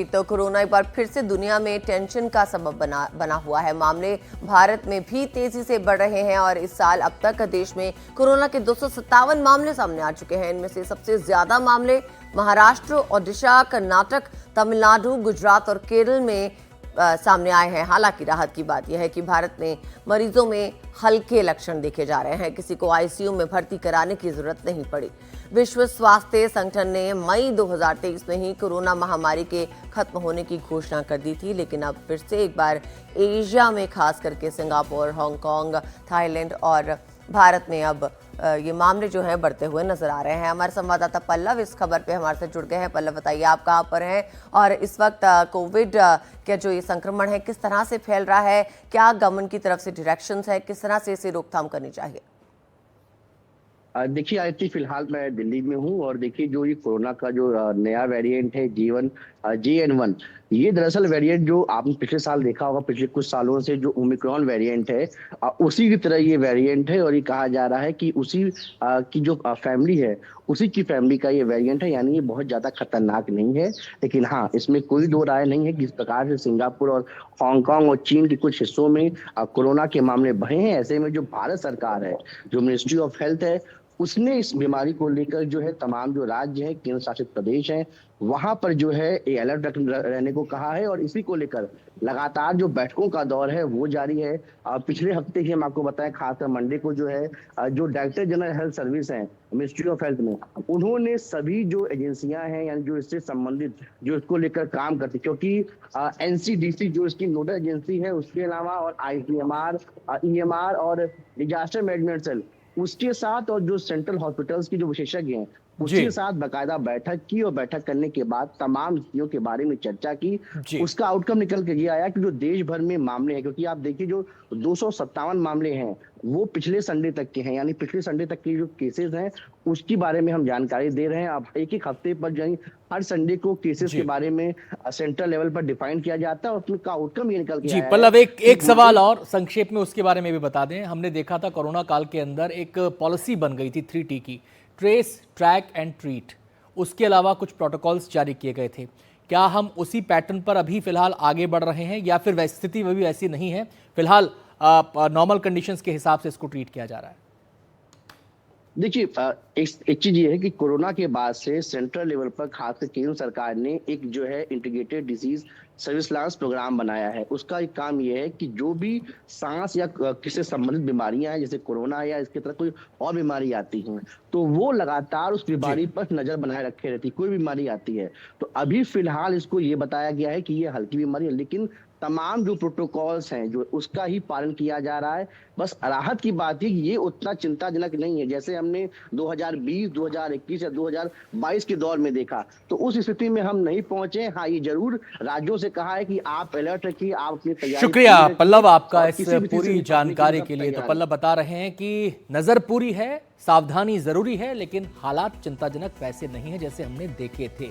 तो कोरोना एक बार फिर से दुनिया में टेंशन का सबब बना हुआ है। मामले भारत में भी तेजी से बढ़ रहे हैं और इस साल अब तक देश में कोरोना के 257 मामले सामने आ चुके हैं। इनमें से सबसे ज्यादा मामले महाराष्ट्र, ओडिशा, कर्नाटक, तमिलनाडु, गुजरात और केरल में सामने आए हैं। हालांकि राहत की बात यह है कि भारत में मरीजों में हल्के लक्षण देखे जा रहे हैं। किसी को आईसीयू में भर्ती कराने की जरूरत नहीं पड़ी। विश्व स्वास्थ्य संगठन ने मई 2023 में ही कोरोना महामारी के खत्म होने की घोषणा कर दी थी, लेकिन अब फिर से एक बार एशिया में खास करके सिंगापुर, हांगकांग, थाईलैंड और भारत में अब ये मामले जो हैं बढ़ते हुए नजर आ रहे हैं। हमारे संवाददाता पल्लव इस खबर पे हमारे साथ जुड़ गए हैं। पल्लव, बताइए आप कहाँ पर हैं और इस वक्त कोविड का जो ये संक्रमण है किस तरह से फैल रहा है, क्या गवर्नमेंट की तरफ से डायरेक्शंस है, किस तरह से इसे रोकथाम करनी चाहिए? देखिए आयती, फिलहाल मैं दिल्ली में हूँ और देखिए जो ये कोरोना का जो नया वेरिएंट है JN1, ये दरअसल वेरिएंट जो आपने पिछले साल देखा होगा, पिछले कुछ सालों से जो ओमिक्रॉन वेरिएंट है उसी की तरह ये वेरिएंट है। और ये कहा जा रहा है कि उसी की जो फैमिली है उसी की फैमिली का ये वेरिएंट है, यानी ये बहुत ज्यादा खतरनाक नहीं है। लेकिन हाँ, इसमें कोई दो राय नहीं है कि इस प्रकार से सिंगापुर और हांगकांग और चीन के कुछ हिस्सों में कोरोना के मामले बढ़े हैं। ऐसे में जो भारत सरकार है, जो मिनिस्ट्री ऑफ हेल्थ है, उसने इस बीमारी को लेकर जो है तमाम जो राज्य हैं, केंद्र शासित प्रदेश हैं, वहां पर जो है अलर्ट रहने को कहा है। और इसी को लेकर लगातार जो बैठकों का दौर है वो जारी है। पिछले हफ्ते ही हम आपको बताएं, खासकर मंडे को जो है जो डायरेक्टर जनरल हेल्थ सर्विस हैं मिनिस्ट्री ऑफ हेल्थ में, उन्होंने सभी जो एजेंसियां हैं यानी जो इससे संबंधित जो इसको लेकर काम करती, क्योंकि NCDC जो इसकी नोडल एजेंसी है, उसके अलावा और ICMR, EMR और डिजास्टर मैनेजमेंट सेल, उसके साथ और जो सेंट्रल हॉस्पिटल्स की जो विशेषज्ञ हैं उसके साथ बाकायदा बैठक की। और बैठक करने के बाद तमाम स्थितियों के बारे में चर्चा की। उसका आउटकम निकल के ये आया कि जो देश भर में मामले हैं, क्योंकि आप देखिए जो 257 मामले हैं वो पिछले संडे तक के हैं, यानी पिछले संडे तक के जो केसेस हैं उसके बारे में हम जानकारी दे रहे हैं। अब एक एक हफ्ते पर जो हर संडे को केसेस के बारे में सेंट्रल लेवल पर डिफाइन किया जाता है और उसका आउटकम ये निकल के आया है। पल्लव, एक सवाल और संक्षेप में उसके बारे में भी बता दें। हमने देखा था कोरोना काल के अंदर एक पॉलिसी बन गई थी 3T की, ट्रेस, ट्रैक एंड ट्रीट। उसके अलावा कुछ प्रोटोकॉल्स जारी किए गए थे। क्या हम उसी पैटर्न पर अभी फिलहाल आगे बढ़ रहे हैं या फिर स्थिति में भी ऐसी नहीं है? फिलहाल नॉर्मल कंडीशंस के हिसाब से इसको ट्रीट किया जा रहा है। देखिए एक चीज ये है कि कोरोना के बाद से सेंट्रल लेवल पर खासकर केंद्र सरकार ने एक जो है इंटीग्रेटेड डिजीज सर्विलांस प्रोग्राम बनाया है। उसका एक काम ये है कि जो भी सांस या किसी संबंधित बीमारियां हैं, जैसे कोरोना या इसके तरह कोई और बीमारी आती हैं, तो वो लगातार उस बीमारी पर नजर बनाए रखे रहती। कोई बीमारी आती है तो अभी फिलहाल इसको ये बताया गया है कि ये हल्की बीमारी है, लेकिन तमाम जो प्रोटोकॉल्स हैं जो उसका ही पालन किया जा रहा है। बस राहत की बात है कि ये उतना चिंताजनक नहीं है जैसे हमने 2020, 2021 या 2022 के दौर में देखा। तो उस स्थिति में हम नहीं पहुंचे। हाँ, ये जरूर राज्यों से कहा है कि आप अलर्ट रखिए, आप अपनी तैयारी। शुक्रिया पल्लव आपका इस पूरी जानकारी के लिए। तो पल्लव बता रहे हैं कि नजर पूरी है, सावधानी जरूरी है, लेकिन हालात चिंताजनक वैसे नहीं है जैसे हमने देखे थे।